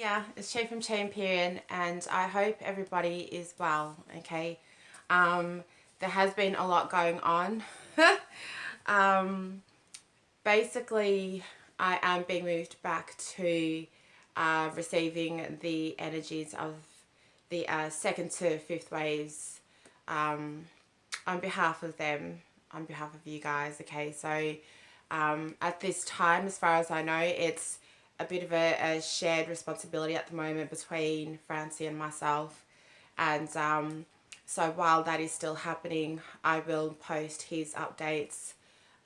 Yeah, it's Chi from Champion, and I hope everybody is well. Okay, there has been a lot going on. um, Basically, I am being moved back to receiving the energies of the second to fifth waves on behalf of them, on behalf of you guys. Okay, so at this time, as far as I know, it's a bit of a shared responsibility at the moment between Francy and myself. And so while that is still happening, I will post his updates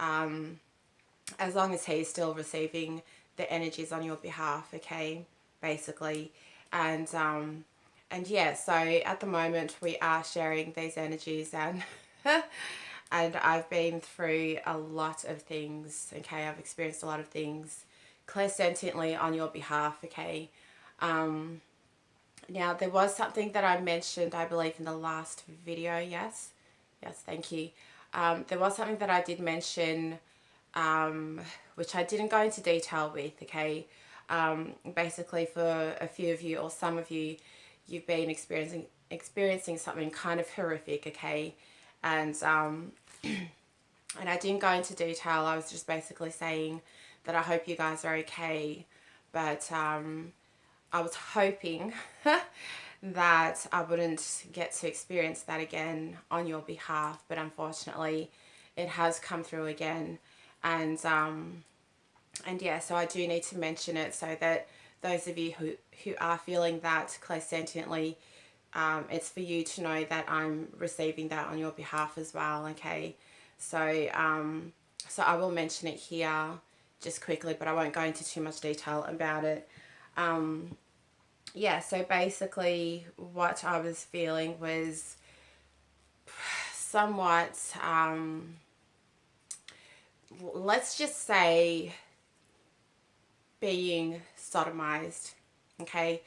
as long as he's still receiving the energies on your behalf, okay, basically. And yeah, so at the moment we are sharing these energies, and and I've been through a lot of things, okay. I've experienced a lot of things clairsentiently on your behalf, okay. Now there was something that I mentioned, I believe, in the last video. Yes, thank you. There was something that I did mention, which I didn't go into detail with, okay. Basically, for a few of you, or some of you, you've been experiencing something kind of horrific, okay. And and I didn't go into detail. I was just basically saying that I hope you guys are okay, but I was hoping that I wouldn't get to experience that again on your behalf, but unfortunately it has come through again. And yeah, so I do need to mention it so that those of you who are feeling that clairsentiently, it's for you to know that I'm receiving that on your behalf as well, okay. So so I will mention it here just quickly, but I won't go into too much detail about it. Yeah, so basically what I was feeling was somewhat, let's just say, being sodomized, okay.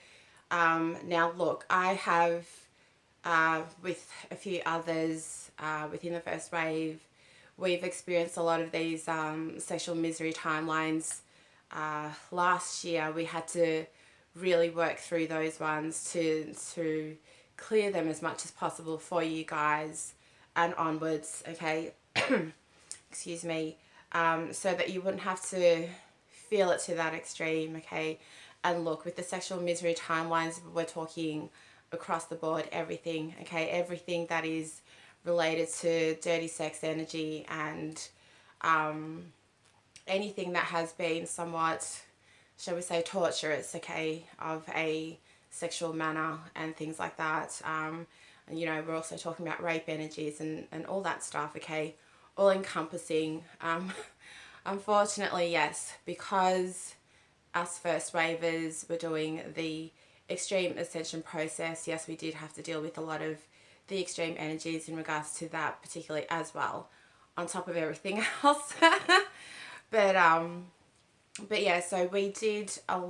Now look, I have, with a few others within the first wave, we've experienced a lot of these sexual misery timelines. Last year we had to really work through those ones to clear them as much as possible for you guys and onwards, okay. Excuse me. So that you wouldn't have to feel it to that extreme, okay. And look, with the sexual misery timelines, we're talking across the board, everything, okay. Everything that is related to dirty sex energy, and anything that has been somewhat, shall we say, torturous, okay, of a sexual manner and things like that. And you know, we're also talking about rape energies and all that stuff, okay, all encompassing. Unfortunately, yes, because us first wavers were doing the extreme ascension process, yes, we did have to deal with a lot of the extreme energies in regards to that particularly as well, on top of everything else. But yeah, so we did a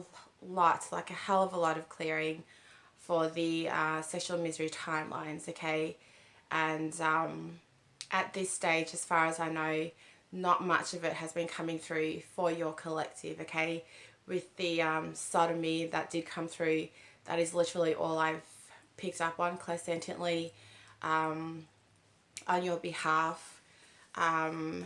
lot, like a hell of a lot of clearing for the sexual misery timelines, okay. And at this stage, as far as I know, not much of it has been coming through for your collective, okay. With the sodomy that did come through, that is literally all I've picked up on clairsentiently on your behalf. And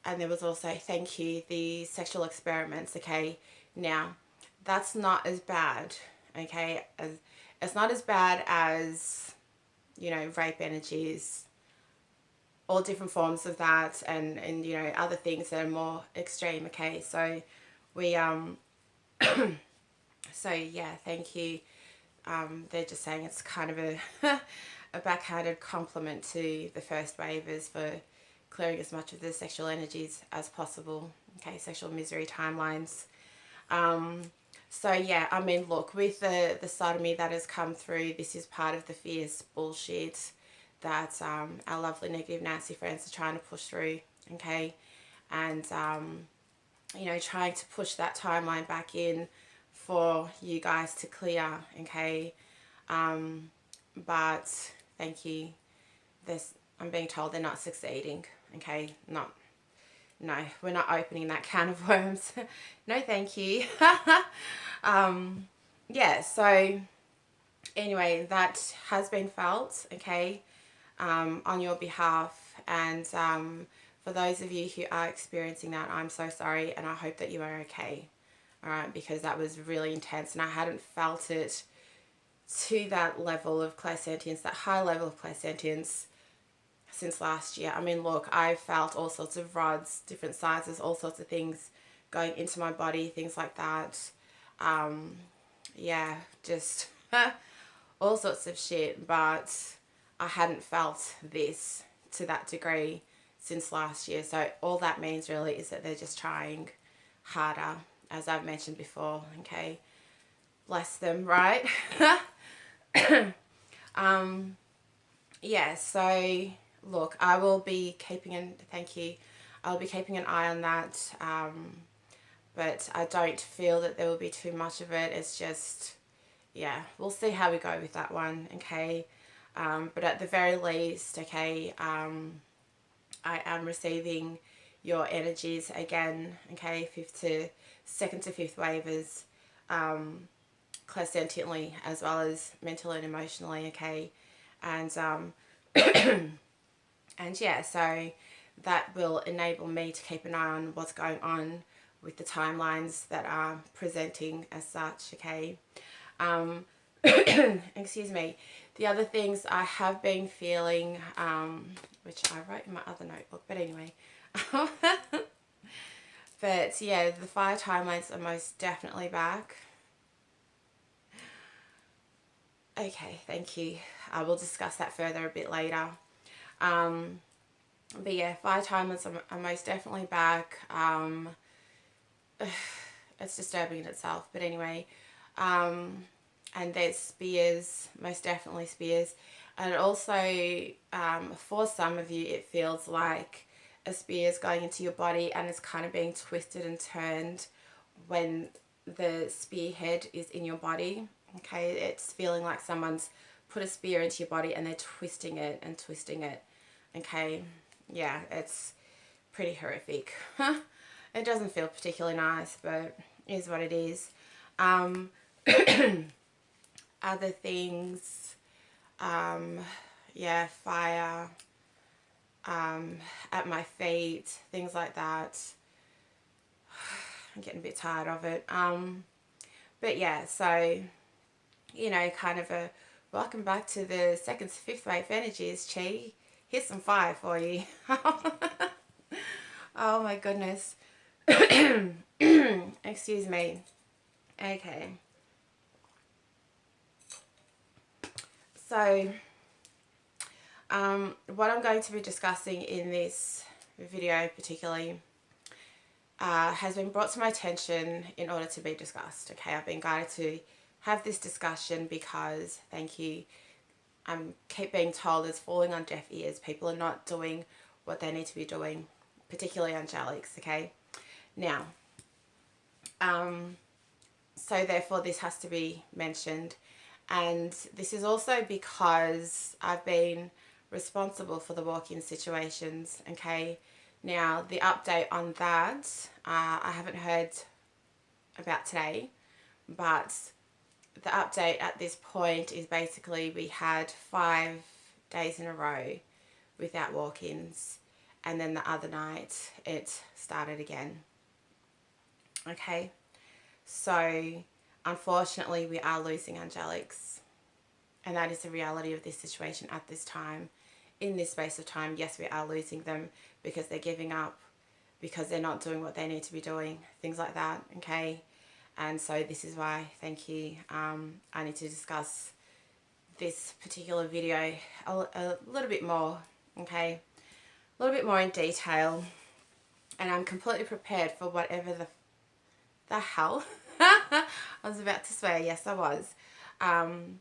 there was also, thank you, the sexual experiments, okay. Now that's not as bad, okay, as it's not as bad as, you know, rape energies, all different forms of that, and you know, other things that are more extreme, okay. So we so yeah, thank you. They're just saying it's kind of a a backhanded compliment to the first wavers for clearing as much of the sexual energies as possible, okay, sexual misery timelines. So yeah, I mean, look, with the sodomy that has come through, this is part of the fierce bullshit that our lovely negative Nancy friends are trying to push through, okay. And you know, trying to push that timeline back in for you guys to clear, okay. But thank you, this, I'm being told they're not succeeding, okay. no, we're not opening that can of worms. No, thank you. Yeah, so anyway, that has been felt, okay, on your behalf. And for those of you who are experiencing that, I'm so sorry, and I hope that you are okay. All right, because that was really intense, and I hadn't felt it to that level of clairsentience, that high level of clairsentience, since last year. I mean, look, I felt all sorts of rods, different sizes, all sorts of things going into my body, things like that. Yeah, just all sorts of shit, but I hadn't felt this to that degree since last year. So all that means really is that they're just trying harder, as I've mentioned before, okay? Bless them, right? Yeah, so look, I will be keeping an, thank you, I'll be keeping an eye on that, but I don't feel that there will be too much of it. It's just, yeah, we'll see how we go with that one, okay? But at the very least, okay, I am receiving your energies again, okay, second to fifth wavers, clairsentiently as well as mentally and emotionally, okay? And and yeah, so that will enable me to keep an eye on what's going on with the timelines that are presenting as such, okay? Excuse me. The other things I have been feeling, which I wrote in my other notebook, but anyway. But yeah, the fire timelines are most definitely back. Okay, thank you. I will discuss that further a bit later. But yeah, fire timelines are most definitely back. It's disturbing in itself, but anyway. And there's spears, most definitely spears. And also, for some of you, it feels like a spear is going into your body and it's kind of being twisted and turned when the spearhead is in your body. Okay, it's feeling like someone's put a spear into your body and they're twisting it and twisting it. Okay, yeah, it's pretty horrific. It doesn't feel particularly nice, but it is what it is. Other things, yeah, fire at my feet, things like that. I'm getting a bit tired of it. But yeah, so, you know, kind of a welcome back to the second to fifth wave energies, Chi. Here's some fire for you. Oh my goodness. Excuse me. Okay. So, what I'm going to be discussing in this video particularly has been brought to my attention in order to be discussed. Okay, I've been guided to have this discussion because, thank you, I keep being told it's falling on deaf ears. People are not doing what they need to be doing, particularly angelics, okay? Now, so therefore this has to be mentioned. And this is also because I've been responsible for the walk-in situations, okay? Now, the update on that, I haven't heard about today, but the update at this point is basically we had 5 days in a row without walk-ins, and then the other night it started again. Okay, so unfortunately we are losing angelics, and that is the reality of this situation at this time. In this space of time, yes, we are losing them because they're giving up, because they're not doing what they need to be doing, things like that, okay? And so this is why, thank you, I need to discuss this particular video a little bit more, okay? A little bit more in detail. And I'm completely prepared for whatever the hell. I was about to swear, yes I was. I'm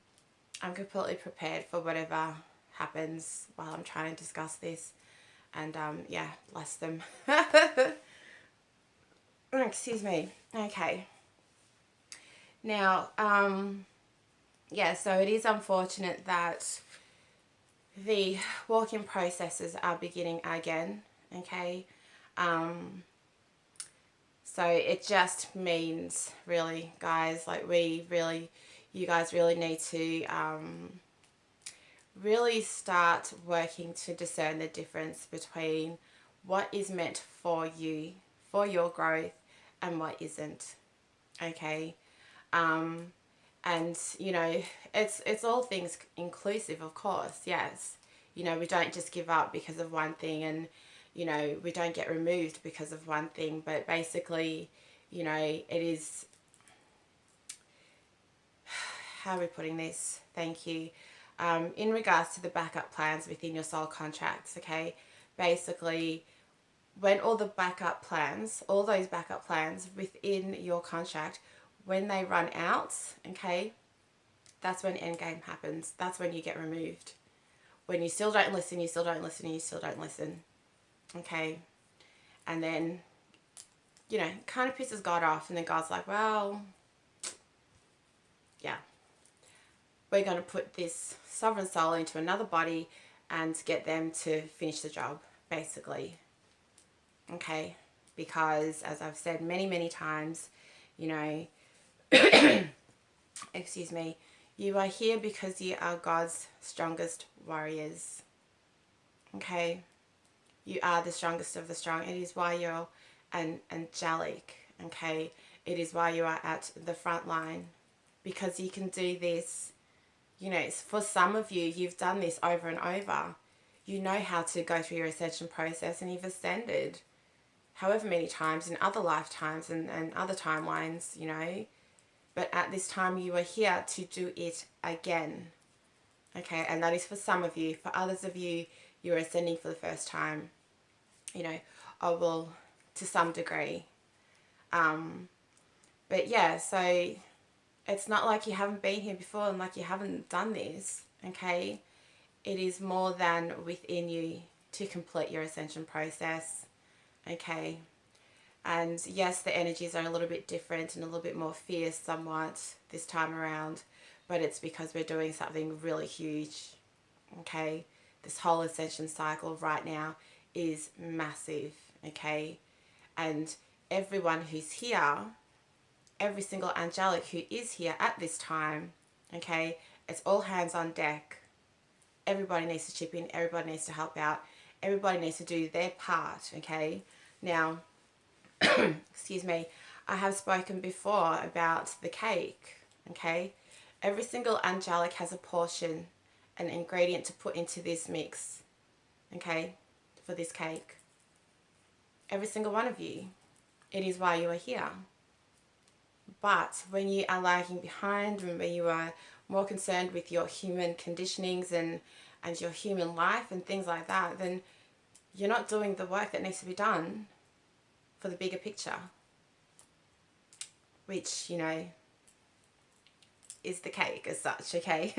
completely prepared for whatever happens while I'm trying to discuss this. And yeah, bless them. Excuse me. Okay. Now, yeah, so it is unfortunate that the walk-in processes are beginning again, okay? So it just means, really, guys, like you guys really need to really start working to discern the difference between what is meant for you, for your growth, and what isn't. Okay. And you know, it's all things inclusive, of course. Yes, you know, we don't just give up because of one thing, and you know, we don't get removed because of one thing, but basically, you know, it is, how are we putting this? Thank you. In regards to the backup plans within your soul contracts, okay, basically, when all the backup plans, all those backup plans within your contract, when they run out, okay, that's when endgame happens. That's when you get removed. When you still don't listen, you still don't listen, and you still don't listen. Okay. And then, you know, kind of pisses God off. And then God's like, well, yeah, we're going to put this sovereign soul into another body and get them to finish the job, basically. Okay. Because, as I've said many, many times, you know, excuse me, you are here because you are God's strongest warriors. Okay? You are the strongest of the strong. It is why you're an angelic. Okay? It is why you are at the front line. Because you can do this. You know, for some of you, you've done this over and over. You know how to go through your ascension process, and you've ascended however many times in other lifetimes and other timelines, you know. But at this time, you are here to do it again. Okay, and that is for some of you. For others of you, you're ascending for the first time. You know, or will to some degree. But yeah, so it's not like you haven't been here before and like you haven't done this. Okay, it is more than within you to complete your ascension process. Okay. And yes, the energies are a little bit different and a little bit more fierce somewhat this time around, but it's because we're doing something really huge. Okay, this whole ascension cycle right now is massive. Okay, and everyone who's here, every single angelic who is here at this time, okay, it's all hands on deck. Everybody needs to chip in, everybody needs to help out, everybody needs to do their part. Okay, now excuse me, I have spoken before about the cake. Okay, every single angelic has a portion, an ingredient to put into this mix. Okay, for this cake, every single one of you, it is why you are here. But when you are lagging behind, and when you are more concerned with your human conditionings and your human life and things like that, then you're not doing the work that needs to be done for the bigger picture, which, you know, is the cake as such. Okay.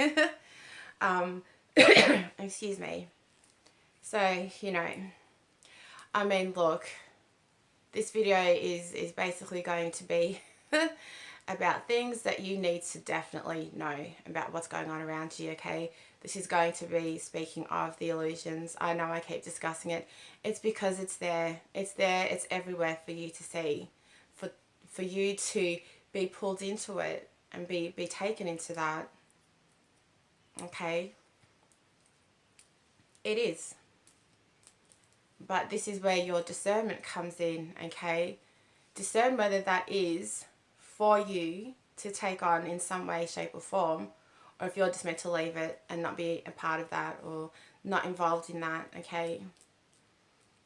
Excuse me. So, you know, I mean, look, this video is basically going to be about things that you need to definitely know about what's going on around you. Okay, this is going to be speaking of the illusions. I know I keep discussing it. It's because it's there. It's there. It's everywhere for you to see, for you to be pulled into it and be taken into that. Okay, it is. But this is where your discernment comes in. Okay, discern whether that is for you to take on in some way, shape or form, or if you're just meant to leave it and not be a part of that or not involved in that. Okay,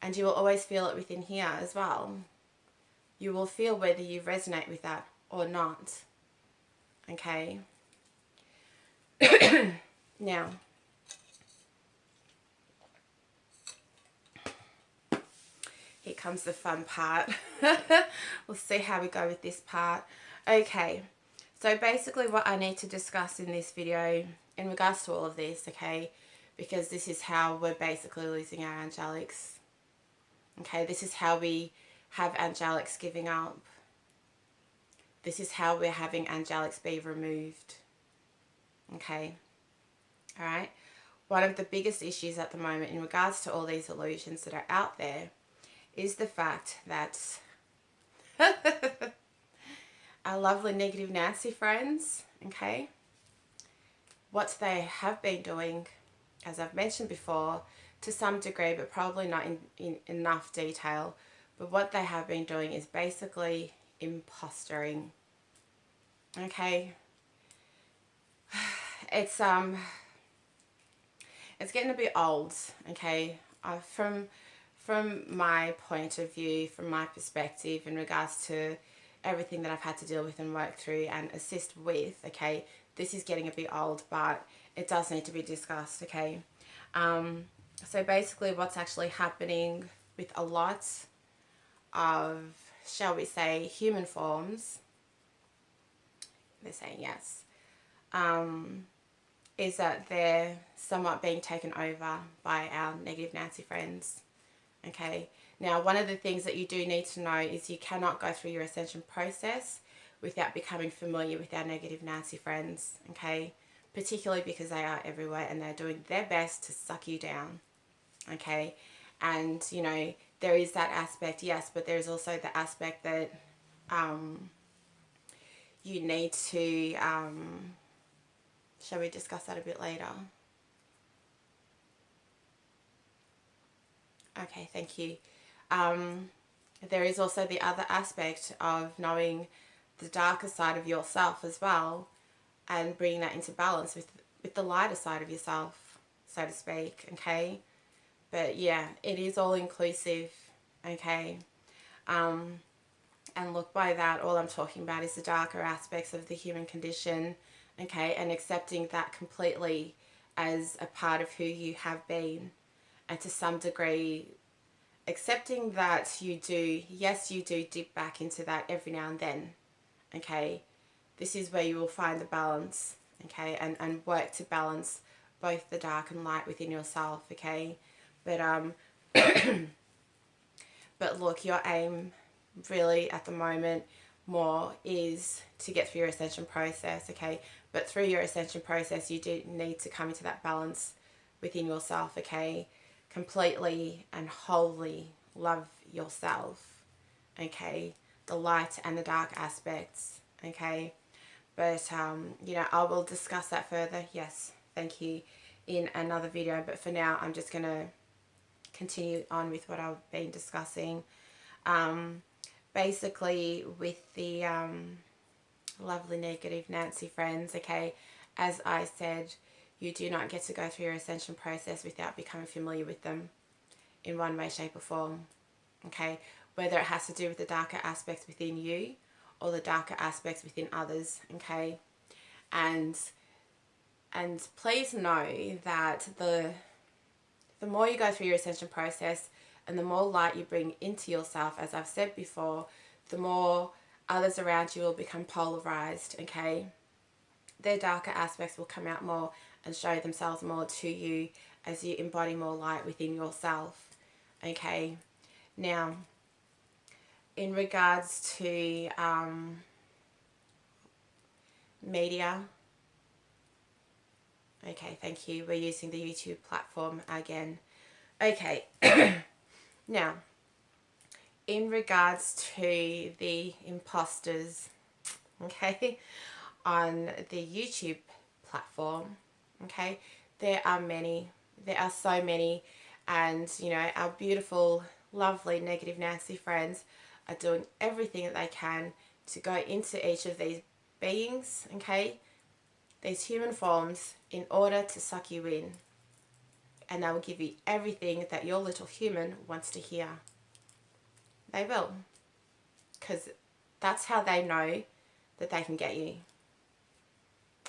and you will always feel it within here as well. You will feel whether you resonate with that or not. Okay. Now, here comes the fun part. We'll see how we go with this part. Okay, so basically what I need to discuss in this video in regards to all of this, okay, because this is how we're basically losing our angelics. Okay, this is how we have angelics giving up. This is how we're having angelics be removed. Okay, all right. One of the biggest issues at the moment in regards to all these illusions that are out there is the fact that our lovely negative Nancy friends, okay, what they have been doing, as I've mentioned before, to some degree, but probably not in enough detail, but what they have been doing is basically impostering, okay. It's getting a bit old, okay. From my point of view, from my perspective, in regards to everything that I've had to deal with and work through and assist with, okay, this is getting a bit old, but it does need to be discussed, okay. So basically what's actually happening with a lot of, shall we say, human forms, they're saying yes, is that they're somewhat being taken over by our negative Nancy friends, okay. Now, one of the things that you do need to know is you cannot go through your ascension process without becoming familiar with our negative Nancy friends, okay, particularly because they are everywhere and they're doing their best to suck you down, okay. And, you know, there is that aspect, yes, but there's also the aspect that you need to, shall we discuss that a bit later? Okay, thank you. There is also the other aspect of knowing the darker side of yourself as well, and bringing that into balance with the lighter side of yourself, so to speak, okay. But yeah, it is all inclusive, okay. And look, by that, all I'm talking about is the darker aspects of the human condition, okay, and accepting that completely as a part of who you have been, and to some degree accepting that you do, yes, you do dip back into that every now and then, okay. This is where you will find the balance, okay, and work to balance both the dark and light within yourself, okay. But but look, your aim really at the moment more is to get through your ascension process, okay. But through your ascension process, you do need to come into that balance within yourself, okay. Completely and wholly love yourself, okay, the light and the dark aspects, okay. But you know, I will discuss that further, yes, thank you, in another video. But for now, I'm just gonna continue on with what I've been discussing. Basically with the lovely negative Nancy friends, okay, as I said, you do not get to go through your ascension process without becoming familiar with them in one way, shape or form, okay, whether it has to do with the darker aspects within you or the darker aspects within others, okay. And please know that the more you go through your ascension process and the more light you bring into yourself, as I've said before, the more others around you will become polarized, okay. Their darker aspects will come out more and show themselves more to you as you embody more light within yourself, okay. Now, in regards to media, okay, thank you, we're using the YouTube platform again, okay. Now, in regards to the imposters, okay, on the YouTube platform, okay, there are many, there are so many, and you know, our beautiful, lovely negative Nancy friends are doing everything that they can to go into each of these beings, okay, these human forms, in order to suck you in, and they will give you everything that your little human wants to hear. They will, because that's how they know that they can get you,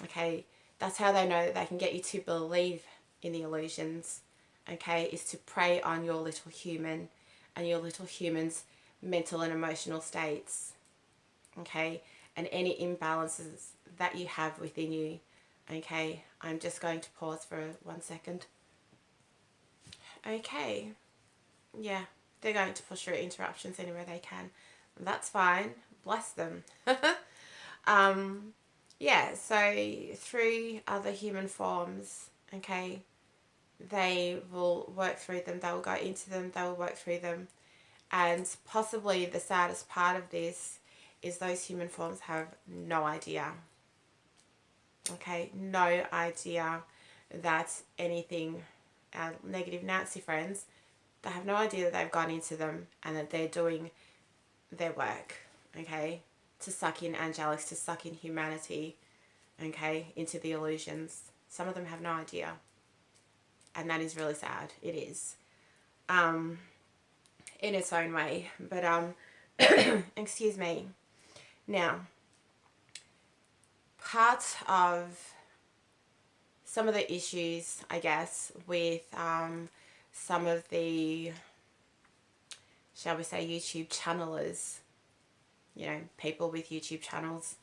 okay. That's how they know that they can get you to believe in the illusions, okay, is to prey on your little human and your little human's mental and emotional states, okay, and any imbalances that you have within you, okay. I'm just going to pause for 1 second. Okay, yeah, they're going to push through interruptions anywhere they can. That's fine, bless them. Yeah, so through other human forms, okay, they will work through them, they will go into them, they will work through them, And possibly the saddest part of this is those human forms have no idea. Okay, no idea that anything, negative Nancy friends, they have no idea that they've gone into them and that they're doing their work, okay, to suck in angelics, to suck in humanity, okay, into the illusions. Some of them have no idea. And that is really sad. It is. In its own way. But, excuse me. Now, part of some of the issues, I guess, with some of the, shall we say, YouTube channelers, you know, people with YouTube channels,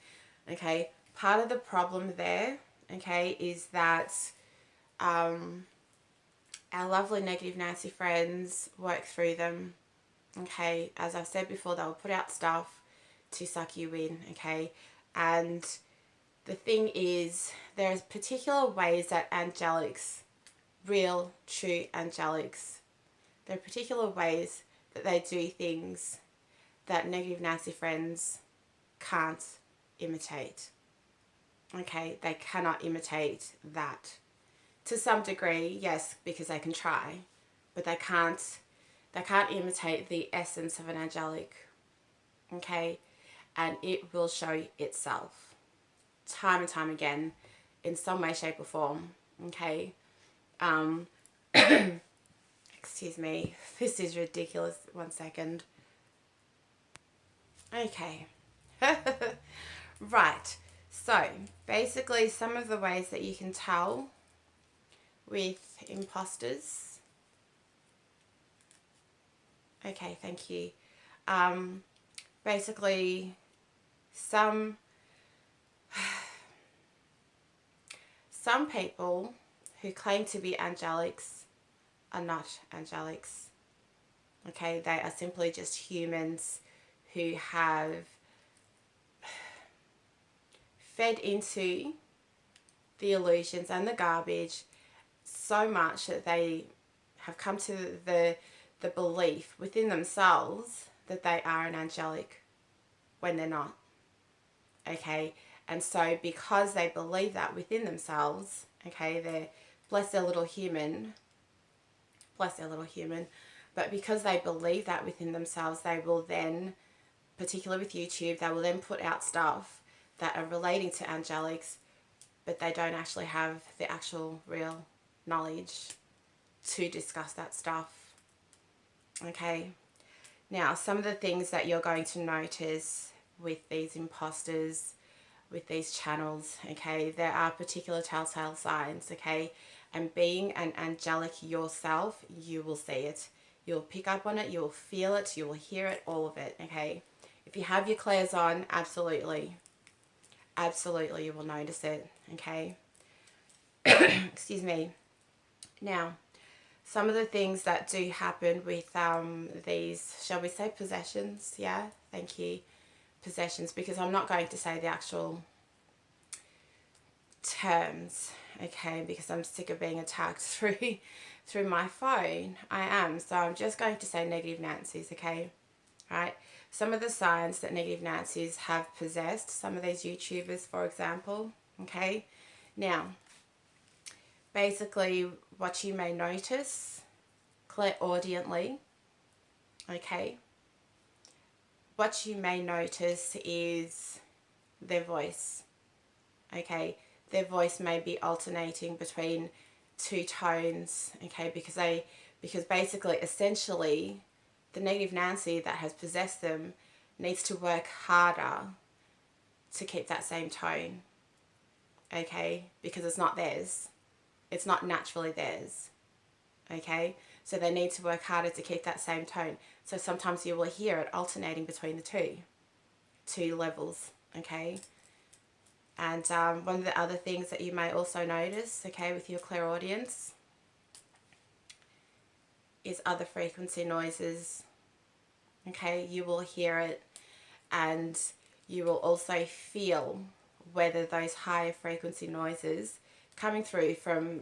okay, part of the problem there, okay, is that our lovely negative Nancy friends work through them, okay. As I've said before, they'll put out stuff to suck you in, okay. And the thing is, there's particular ways that angelics, real, true angelics, there are particular ways that they do things that negative Nancy friends can't imitate. Okay, they cannot imitate that. To some degree, yes, because they can try, but they can't imitate the essence of an angelic. Okay, and it will show itself time and time again in some way, shape or form. Okay. Excuse me, this is ridiculous. 1 second. Okay. Right, so basically some of the ways that you can tell with imposters. Okay, thank you. Basically some people who claim to be angelics are not angelics. Okay, they are simply just humans who have fed into the illusions and the garbage so much that they have come to the belief within themselves that they are an angelic when they're not. Okay, and so because they believe that within themselves, okay, they're bless their little human, but because they believe that within themselves, they will then, particularly with YouTube, they will then put out stuff that are relating to angelics, but they don't actually have the actual real knowledge to discuss that stuff. Okay, now some of the things that you're going to notice with these imposters, with these channels, okay, there are particular telltale signs, okay, and being an angelic yourself, you will see it, you'll pick up on it, you'll feel it, you will hear it, all of it, okay. If you have your clairs on, absolutely you will notice it, okay. Excuse me. Now, some of the things that do happen with these, shall we say, possessions, yeah, thank you, possessions, because I'm not going to say the actual terms, okay, because I'm sick of being attacked through my phone. I am, so I'm just going to say negative Nancy's, okay, right. Some of the signs that negative Nancy's have possessed some of these YouTubers, for example, okay. Now, basically what you may notice clairaudiently, okay, what you may notice is their voice, okay. Their voice may be alternating between two tones, okay, because basically, essentially, the negative Nancy that has possessed them needs to work harder to keep that same tone, okay, because it's not theirs. It's not naturally theirs, okay? So they need to work harder to keep that same tone. So sometimes you will hear it alternating between the two levels, okay? And one of the other things that you may also notice, okay, with your clairaudience is other frequency noises, okay? You will hear it and you will also feel whether those higher frequency noises coming through from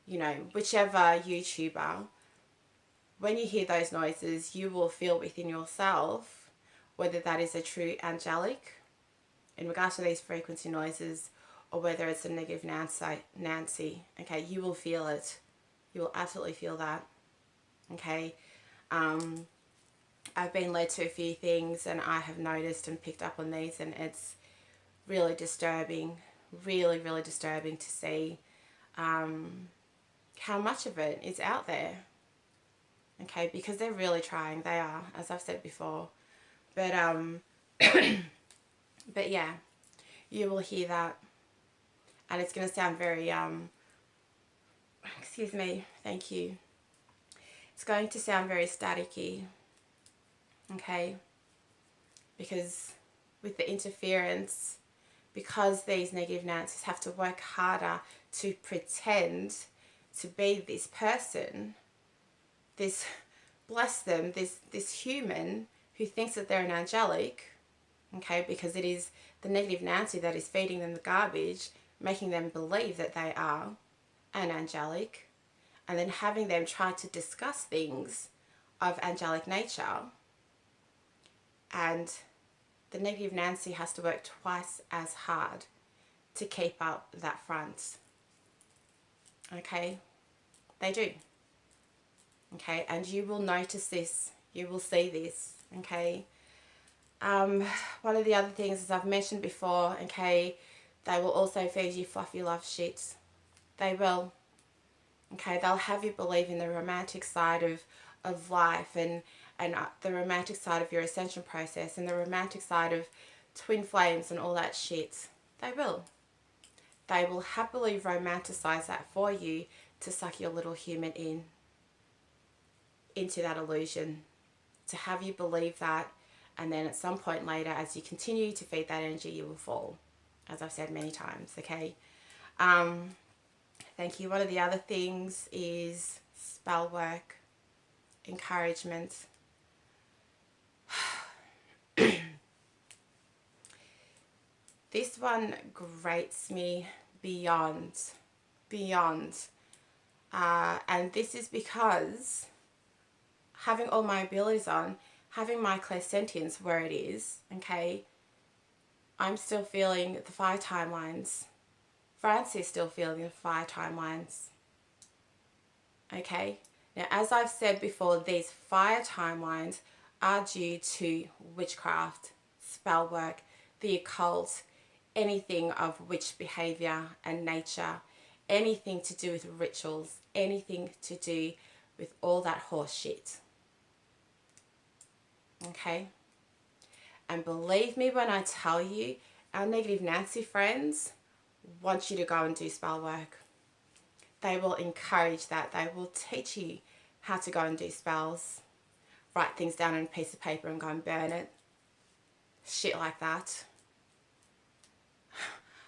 you know, whichever YouTuber, when you hear those noises, you will feel within yourself whether that is a true angelic in regards to these frequency noises, or whether it's a negative Nancy. Okay, you will feel it. You will absolutely feel that. Okay. I've been led to a few things and I have noticed and picked up on these, and it's really disturbing, really, really disturbing to see how much of it is out there. Okay, because they're really trying. They are, as I've said before. But but yeah, you will hear that, and it's going to sound very excuse me, thank you. It's going to sound very staticky. Okay, because with the interference, because these negative Nancies have to work harder to pretend to be this person, this, bless them, this human who thinks that they're an angelic, okay, because it is the negative Nancy that is feeding them the garbage, making them believe that they are an angelic, and then having them try to discuss things of angelic nature. And the negative Nancy has to work twice as hard to keep up that front. Okay? They do. Okay? And you will notice this. You will see this. Okay? One of the other things, as I've mentioned before, okay, they will also feed you fluffy love shit. They will. Okay? They'll have you believe in the romantic side of life, and the romantic side of your ascension process, and the romantic side of twin flames and all that shit. They will. They will happily romanticize that for you to suck your little human into that illusion, to have you believe that, and then at some point later, as you continue to feed that energy, you will fall, as I've said many times. Okay. Thank you. One of the other things is spell work, encouragement. This one grates me beyond. And this is because having all my abilities on, having my clairsentience where it is, okay, I'm still feeling the fire timelines. Francy is still feeling the fire timelines. Okay? Now, as I've said before, these fire timelines are due to witchcraft, spell work, the occult, anything of witch behavior and nature, anything to do with rituals, anything to do with all that horse shit. Okay? And believe me when I tell you, our negative Nancy friends want you to go and do spell work. They will encourage that. They will teach you how to go and do spells. Write things down on a piece of paper and go and burn it. Shit like that.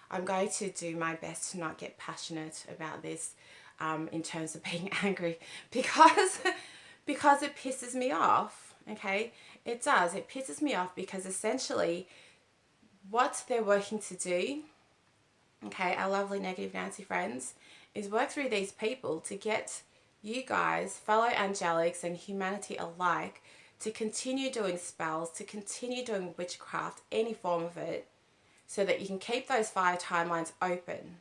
I'm going to do my best to not get passionate about this in terms of being angry, because it pisses me off. Okay, it does. It pisses me off because essentially what they're working to do, okay, our lovely negative Nancy friends, is work through these people to get you guys, fellow angelics and humanity alike, to continue doing spells, to continue doing witchcraft, any form of it, so that you can keep those fire timelines open.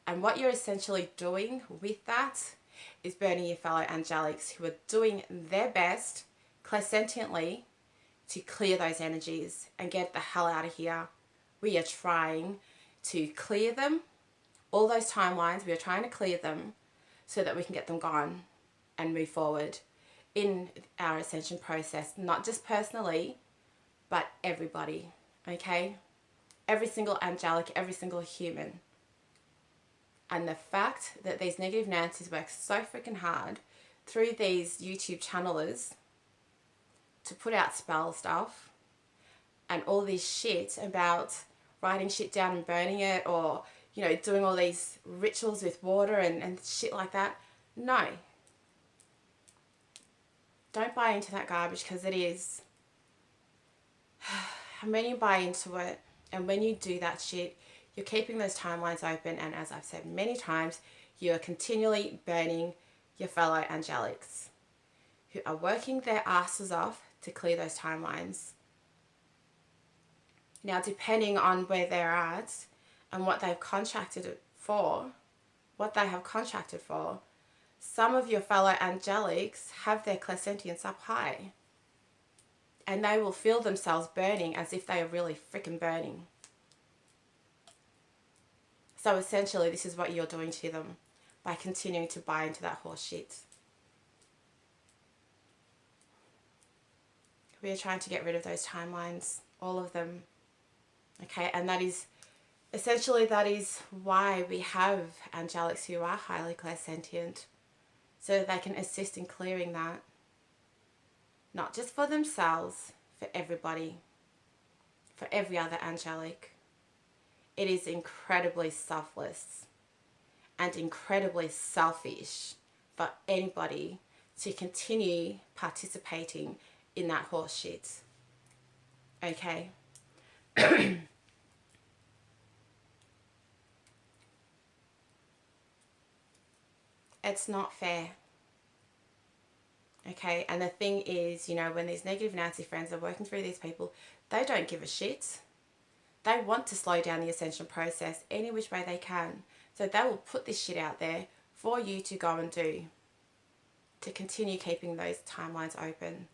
And what you're essentially doing with that is burning your fellow angelics who are doing their best, clairsentiently, to clear those energies and get the hell out of here. We are trying to clear them. All those timelines, we are trying to clear them so that we can get them gone and move forward in our ascension process. Not just personally, but everybody. Okay? Every single angelic, every single human. And the fact that these negative Nancies work so freaking hard through these YouTube channelers to put out spell stuff and all this shit about writing shit down and burning it, or, you know, doing all these rituals with water and shit like that. No. Don't buy into that garbage, because it is. And when you buy into it, and when you do that shit, you're keeping those timelines open, and as I've said many times, you are continually burning your fellow angelics who are working their asses off to clear those timelines. Now, depending on where they're at and what they've contracted it for, what they have contracted for, some of your fellow angelics have their clairsentience up high. And they will feel themselves burning as if they are really freaking burning. So essentially, this is what you're doing to them by continuing to buy into that horse shit. We are trying to get rid of those timelines, all of them. Okay, and that is, essentially that is why we have angelics who are highly clairsentient, so that they can assist in clearing that. Not just for themselves, for everybody, for every other angelic. It is incredibly selfless and incredibly selfish for anybody to continue participating in that horse shit. Okay? It's not fair. Okay, and the thing is, you know, when these negative Nancy friends are working through these people, they don't give a shit. They want to slow down the ascension process any which way they can. So they will put this shit out there for you to go and do, to continue keeping those timelines open.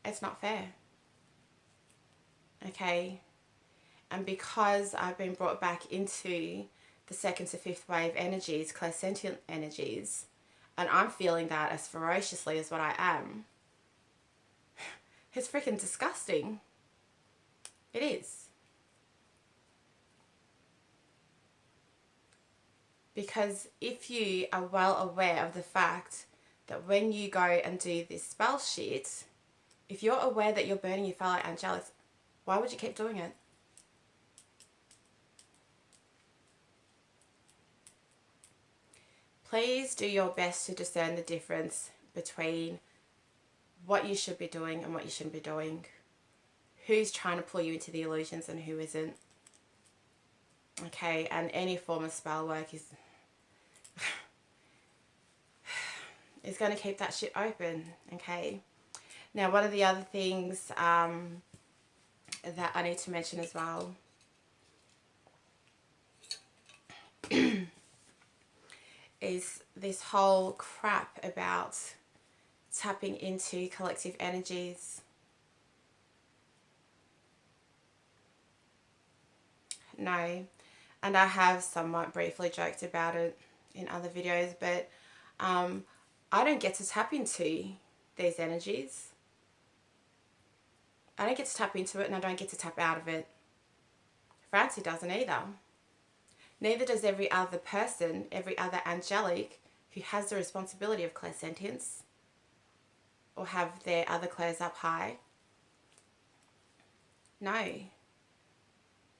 It's not fair. Okay, and because I've been brought back into the second to fifth wave energies, clairsentient energies, and I'm feeling that as ferociously as what I am, it's freaking disgusting. It is. Because if you are well aware of the fact that when you go and do this spell shit, if you're aware that you're burning your fellow angelics, why would you keep doing it? Please do your best to discern the difference between what you should be doing and what you shouldn't be doing. Who's trying to pull you into the illusions and who isn't. Okay, and any form of spell work is going to keep that shit open. Okay. Now, one of the other things that I need to mention as well is this whole crap about tapping into collective energies. No, and I have somewhat briefly joked about it in other videos, but I don't get to tap into these energies. I don't get to tap into it, and I don't get to tap out of it. Francy doesn't either. Neither does every other person, every other angelic who has the responsibility of clairsentience or have their other clairs up high. No.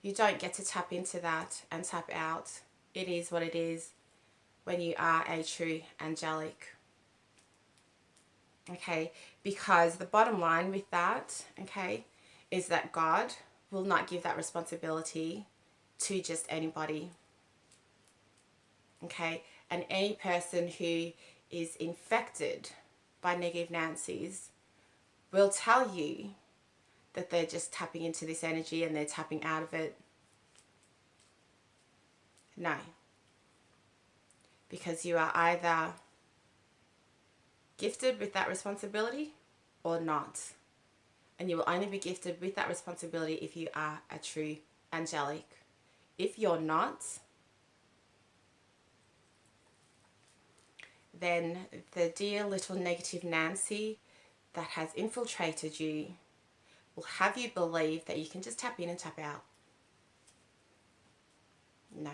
You don't get to tap into that and tap out. It is what it is when you are a true angelic. Okay, because the bottom line with that, okay, is that God will not give that responsibility to just anybody. Okay, and any person who is infected by negative Nancys will tell you that they're just tapping into this energy and they're tapping out of it. No. Because you are either gifted with that responsibility or not. And you will only be gifted with that responsibility if you are a true angelic. If you're not, then the dear little negative Nancy that has infiltrated you will have you believe that you can just tap in and tap out. No.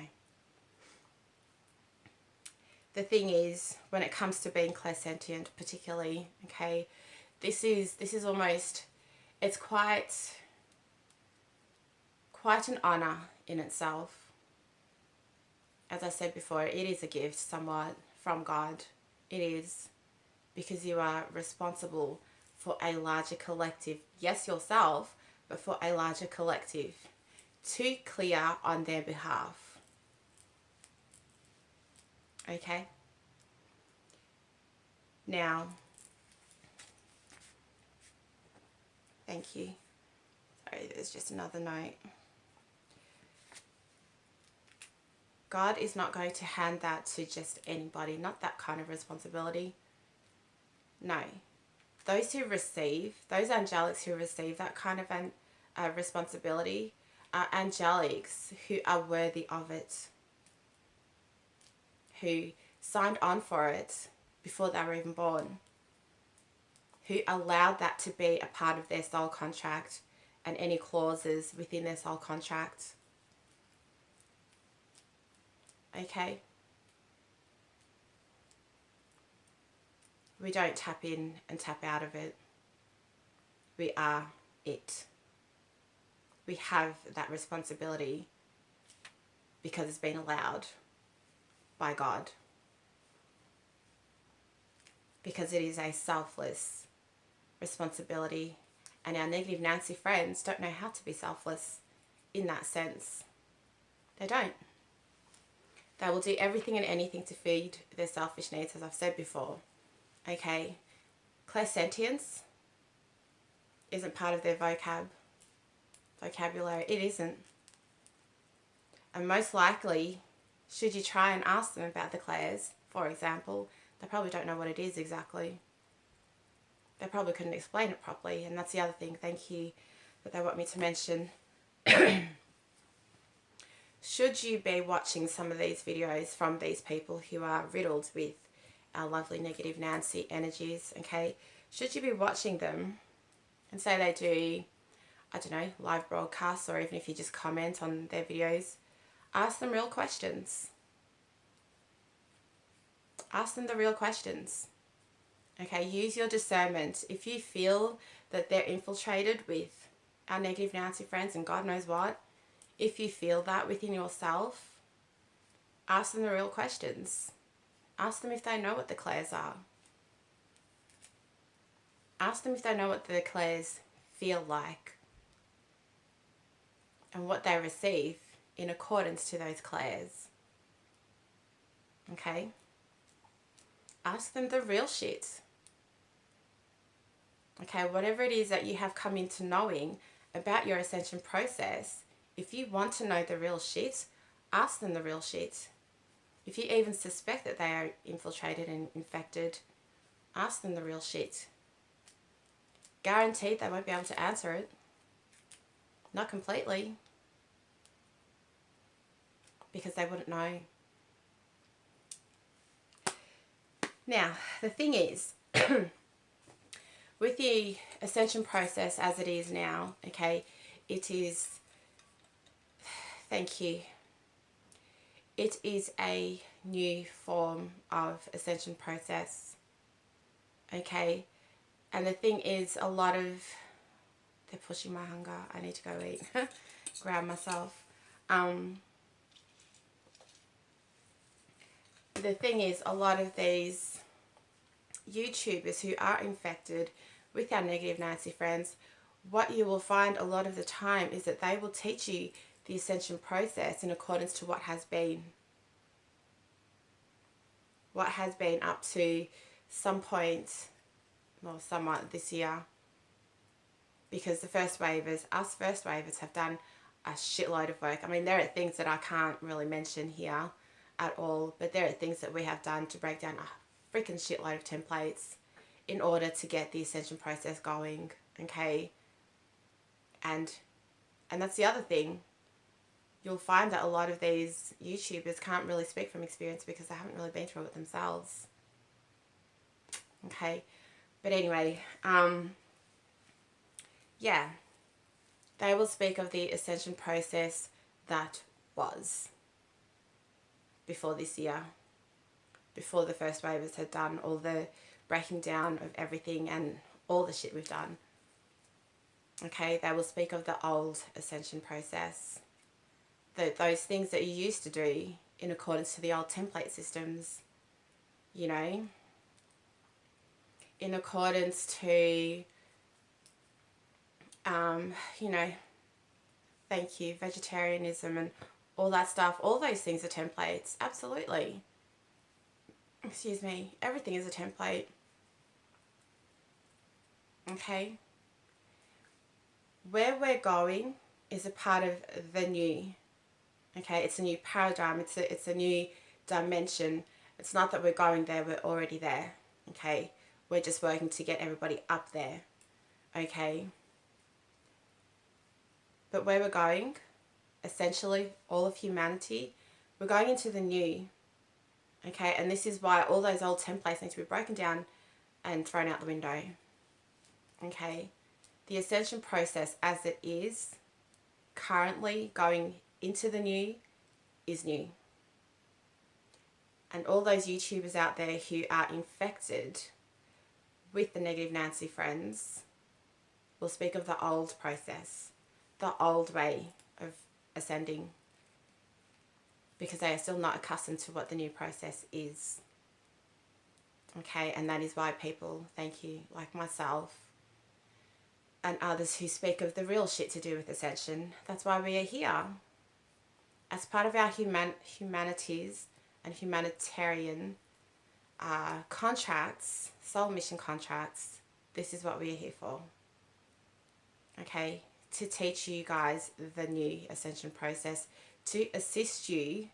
The thing is, when it comes to being clairsentient particularly, okay, this is almost, it's quite an honor in itself. As I said before, it is a gift somewhat from God. It is, because you are responsible for a larger collective, yes, yourself, but for a larger collective to clear on their behalf. Okay? Now, thank you. Sorry, there's just another note. God is not going to hand that to just anybody, not that kind of responsibility. No. Those who receive, those angelics who receive that kind of responsibility are angelics who are worthy of it, who signed on for it before they were even born, who allowed that to be a part of their soul contract and any clauses within their soul contract. Okay? We don't tap in and tap out of it. We are it. We have that responsibility because it's been allowed by God. Because it is a selfless responsibility. And our negative Nancy friends don't know how to be selfless in that sense. They don't. They will do everything and anything to feed their selfish needs, as I've said before. Okay? Clairesentience isn't part of their vocabulary. It isn't. And most likely, should you try and ask them about the clairs, for example, they probably don't know what it is exactly. They probably couldn't explain it properly. And that's the other thing, thank you, that they want me to mention. Should you be watching some of these videos from these people who are riddled with our lovely negative Nancy energies, okay? Should you be watching them and say they do, I don't know, live broadcasts, or even if you just comment on their videos, ask them real questions. Ask them the real questions. Okay, use your discernment. If you feel that they're infiltrated with our negative Nancy friends and God knows what, if you feel that within yourself, ask them the real questions. Ask them if they know what the clairs are. Ask them if they know what the clairs feel like and what they receive in accordance to those clairs. Okay? Ask them the real shit. Okay, whatever it is that you have come into knowing about your ascension process, if you want to know the real shit, ask them the real shit. If you even suspect that they are infiltrated and infected, ask them the real shit. Guaranteed they won't be able to answer it. Not completely. Because they wouldn't know. Now, the thing is, with the ascension process as it is now, okay, it is, thank you, it is a new form of ascension process, okay, and the thing is, a lot of, they're pushing my hunger, I need to go eat, grab myself. The thing is, a lot of these YouTubers who are infected with our negative Nancy friends, what you will find a lot of the time is that they will teach you the ascension process in accordance to what has been. What has been up to some point, well, somewhat this year. Because the first wavers, us first wavers have done a shitload of work. I mean, there are things that I can't really mention here at all, but there are things that we have done to break down a freaking shitload of templates in order to get the ascension process going, okay? And that's the other thing. You'll find that a lot of these YouTubers can't really speak from experience because they haven't really been through it themselves. Okay? But anyway, yeah. They will speak of the ascension process that was before this year. Before the first wavers had done all the breaking down of everything and all the shit we've done. Okay, they will speak of the old ascension process. Those things that you used to do in accordance to the old template systems, you know, in accordance to, you know, thank you, vegetarianism and all that stuff. All those things are templates, absolutely. excuse me, everything is a template. Okay? Where we're going is a part of the new. Okay? It's a new paradigm. It's a new dimension. It's not that we're going there, we're already there. Okay? We're just working to get everybody up there. Okay? But where we're going, essentially, all of humanity, we're going into the new. Okay? And this is why all those old templates need to be broken down and thrown out the window. Okay? The ascension process as it is currently going into the new is new. And all those YouTubers out there who are infected with the negative Nancy friends will speak of the old process, the old way of ascending, because they are still not accustomed to what the new process is. Okay, and that is why people, thank you, like myself and others who speak of the real shit to do with ascension, that's why we are here. As part of our humanities and humanitarian contracts, soul mission contracts, this is what we are here for. Okay, to teach you guys the new ascension process, to assist you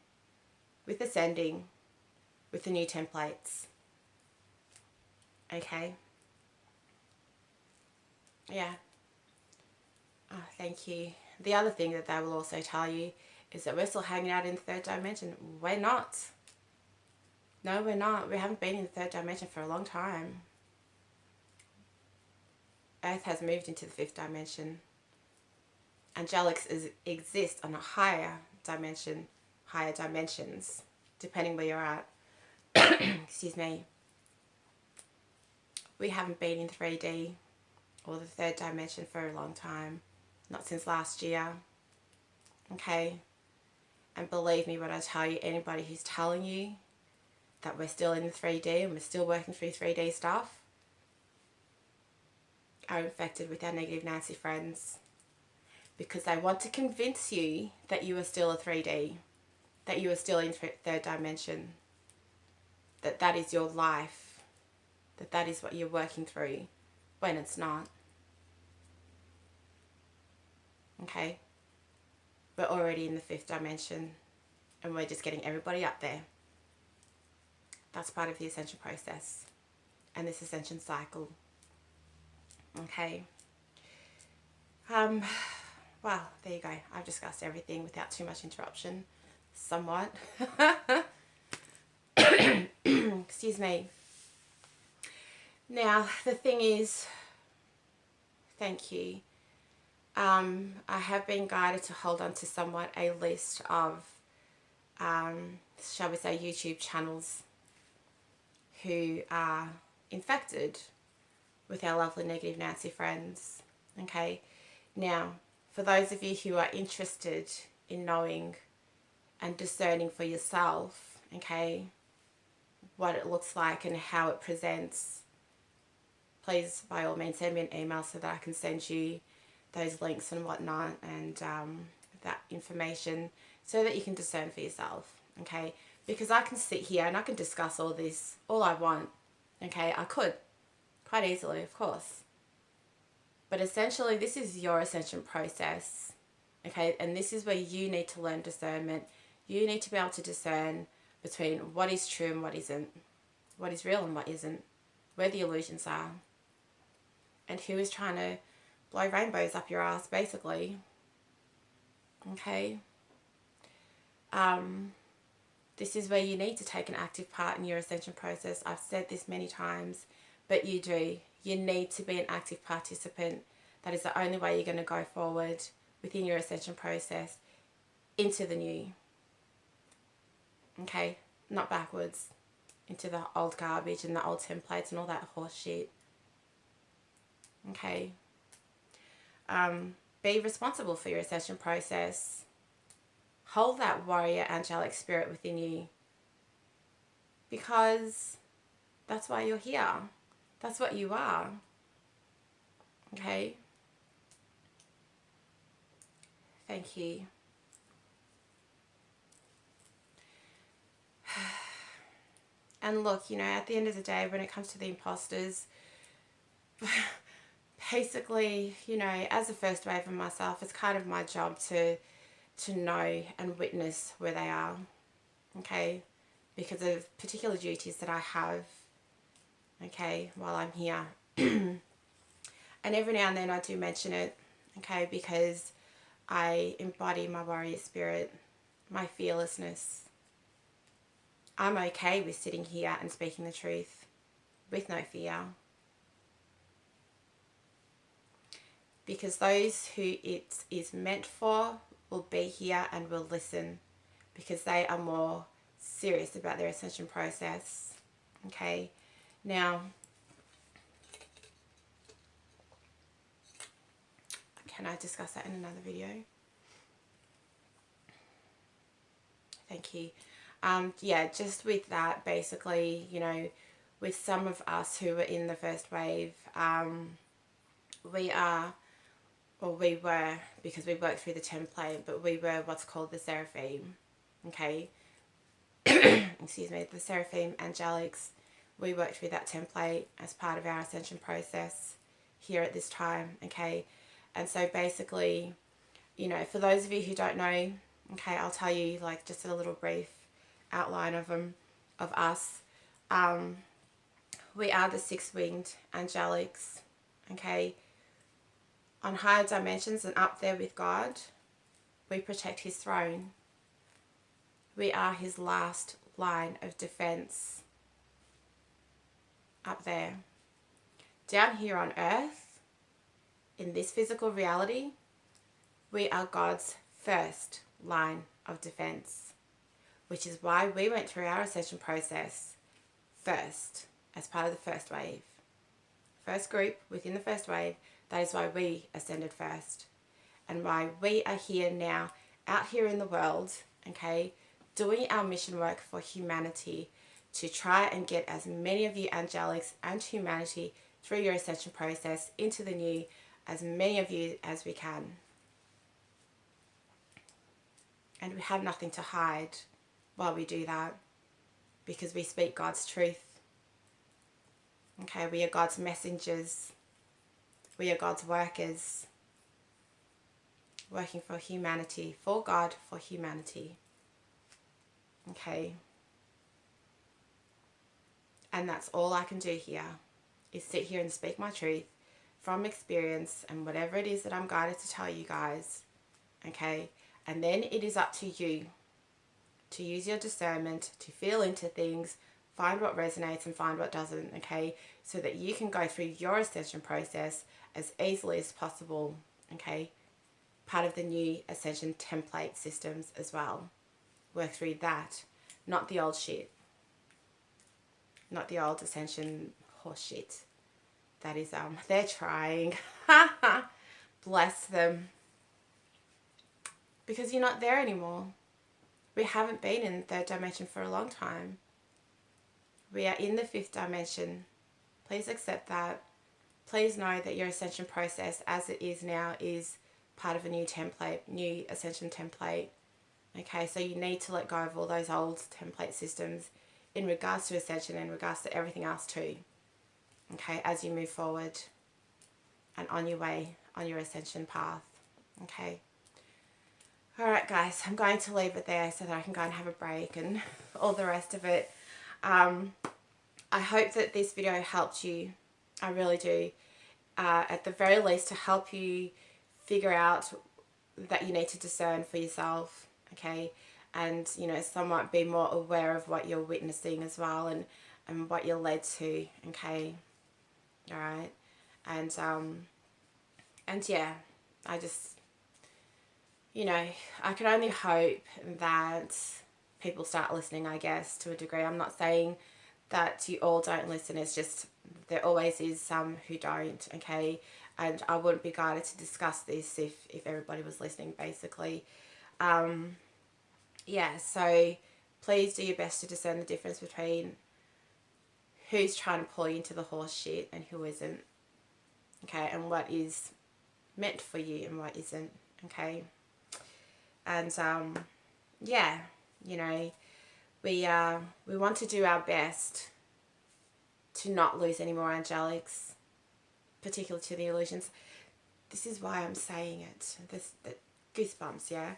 with ascending with the new templates. Okay. Yeah. Oh, thank you. The other thing that they will also tell you is that we're still hanging out in the third dimension. We're not. No, we're not. We haven't been in the third dimension for a long time. Earth has moved into the fifth dimension. Angelics exist on a higher dimension, higher dimensions, depending where you're at. Excuse me. We haven't been in 3D or the third dimension for a long time. Not since last year. Okay? And believe me when I tell you, anybody who's telling you that we're still in the 3D and we're still working through 3D stuff are infected with our negative Nancy friends, because they want to convince you that you are still a 3D, that you are still in third dimension, that that is your life, that that is what you're working through, when it's not. Okay? We're already in the fifth dimension and we're just getting everybody up there. That's part of the ascension process and this ascension cycle. Okay. Well, there you go. I've discussed everything without too much interruption. Somewhat. Excuse me. Now, the thing is, thank you. I have been guided to hold on to somewhat a list of, shall we say, YouTube channels who are infected with our lovely negative Nancy friends. Okay. Now, for those of you who are interested in knowing and discerning for yourself, okay, what it looks like and how it presents, please, by all means, send me an email so that I can send you those links and whatnot and that information so that you can discern for yourself, okay? Because I can sit here and I can discuss all this all I want, okay? I could, quite easily, of course. But essentially, this is your ascension process, okay? And this is where you need to learn discernment. You need to be able to discern between what is true and what isn't, what is real and what isn't, where the illusions are, and who is trying to blow rainbows up your ass, basically. Okay? This is where you need to take an active part in your ascension process. I've said this many times, but you do. You need to be an active participant. That is the only way you're going to go forward within your ascension process into the new. Okay? Not backwards into the old garbage and the old templates and all that horse shit. Okay? Be responsible for your ascension process. Hold that warrior angelic spirit within you, because that's why you're here. That's what you are. Okay? Thank you. And look, you know, at the end of the day, when it comes to the imposters, basically, you know, as a first wave of myself, it's kind of my job to know and witness where they are, okay, because of particular duties that I have, okay, while I'm here. And every now and then I do mention it, okay, because I embody my warrior spirit, my fearlessness. I'm okay with sitting here and speaking the truth with no fear. Because those who it is meant for will be here and will listen, because they are more serious about their ascension process. Okay, now, can I discuss that in another video? Thank you. Yeah, just with that, basically, you know, with some of us who were in the first wave, we were, because we worked through the template, but we were what's called the seraphim, okay? Excuse me, the seraphim angelics. We worked through that template as part of our ascension process here at this time, okay? And so basically, you know, for those of you who don't know, okay, I'll tell you like just a little brief outline of them, of us. We are the six-winged angelics, okay? On higher dimensions and up there with God, we protect his throne. We are his last line of defense up there. Down here on earth, in this physical reality, we are God's first line of defense, which is why we went through our ascension process first, as part of the first wave. First group within the first wave, that is why we ascended first, and why we are here now, out here in the world, okay, doing our mission work for humanity, to try and get as many of you angelics and humanity through your ascension process into the new, as many of you as we can. And we have nothing to hide while we do that, because we speak God's truth. Okay, we are God's messengers. We are God's workers, working for humanity, for God, for humanity. Okay. And that's all I can do here, is sit here and speak my truth from experience and whatever it is that I'm guided to tell you guys. Okay. And then it is up to you to use your discernment, to feel into things, find what resonates and find what doesn't, okay? So that you can go through your ascension process as easily as possible, okay? Part of the new ascension template systems as well. Work through that, not the old shit. Not the old ascension horse shit. That is, they're trying. Bless them. Because you're not there anymore. We haven't been in the third dimension for a long time. We are in the fifth dimension. Please accept that. Please know that your ascension process as it is now is part of a new template, new ascension template. Okay, so you need to let go of all those old template systems in regards to ascension, in regards to everything else too. Okay, as you move forward and on your way, on your ascension path. Okay. Alright guys, I'm going to leave it there so that I can go and have a break and all the rest of it. I hope that this video helped you. I really do. At the very least, to help you figure out that you need to discern for yourself, okay? And, you know, somewhat be more aware of what you're witnessing as well, and what you're led to, okay? Alright? And yeah, I just, you know, I can only hope that people start listening, I guess, to a degree. I'm not saying that you all don't listen. It's just there always is some who don't, okay? And I wouldn't be guided to discuss this if everybody was listening, basically. Yeah, so please do your best to discern the difference between who's trying to pull you into the horse shit and who isn't, okay? And what is meant for you and what isn't, okay? And yeah, you know, we want to do our best to not lose any more angelics, particularly to the illusions. This is why I'm saying it. The goosebumps, yeah.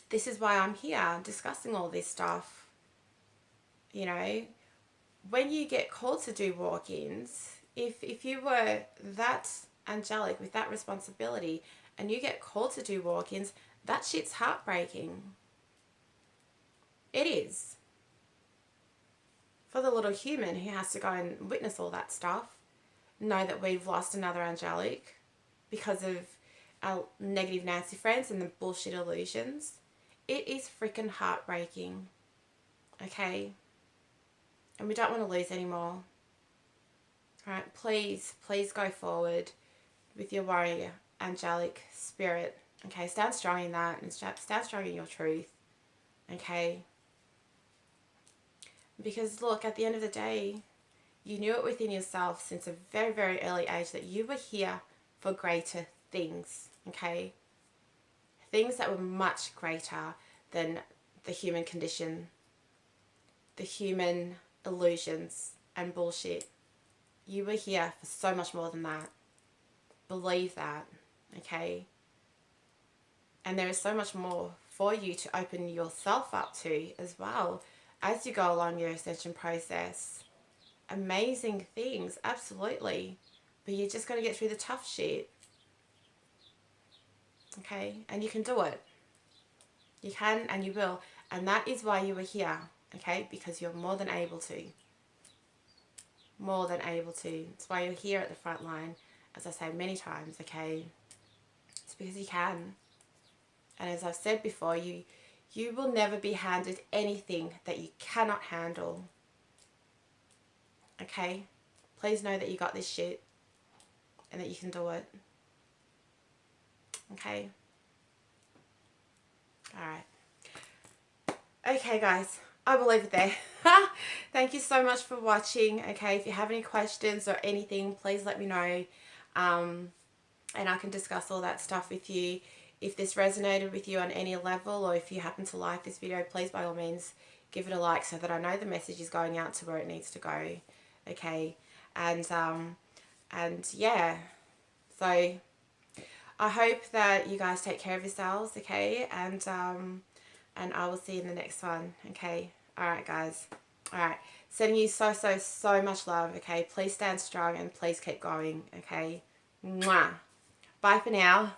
This is why I'm here discussing all this stuff. You know, when you get called to do walk-ins, if you were that angelic with that responsibility and you get called to do walk-ins, that shit's heartbreaking. It is. For the little human who has to go and witness all that stuff, know that we've lost another angelic because of our negative Nancy friends and the bullshit illusions. It is freaking heartbreaking. Okay? And we don't want to lose anymore. Alright, please go forward with your warrior angelic spirit. Okay, stand strong in that and stand strong in your truth. Okay? Because look, at the end of the day, you knew it within yourself since a very, very early age that you were here for greater things. Okay? Things that were much greater than the human condition, the human illusions and bullshit. You were here for so much more than that. Believe that, okay? And there is so much more for you to open yourself up to as well as you go along your ascension process. Amazing things, absolutely. But you just got to get through the tough shit. Okay? And you can do it. You can and you will. And that is why you are here. Okay? Because you're more than able to. More than able to. It's why you're here at the front line. As I say many times, okay? It's because you can. And as I've said before, you will never be handed anything that you cannot handle. Okay? Please know that you got this shit. And that you can do it. Okay? Alright. Okay, guys. I will leave it there. Thank you so much for watching. Okay, if you have any questions or anything, please let me know. And I can discuss all that stuff with you. If this resonated with you on any level, or if you happen to like this video, please by all means give it a like so that I know the message is going out to where it needs to go. Okay, and yeah, so I hope that you guys take care of yourselves. Okay, and I will see you in the next one. Okay, all right, guys. All right, sending you so much love. Okay, please stand strong and please keep going. Okay, mwah. Bye for now.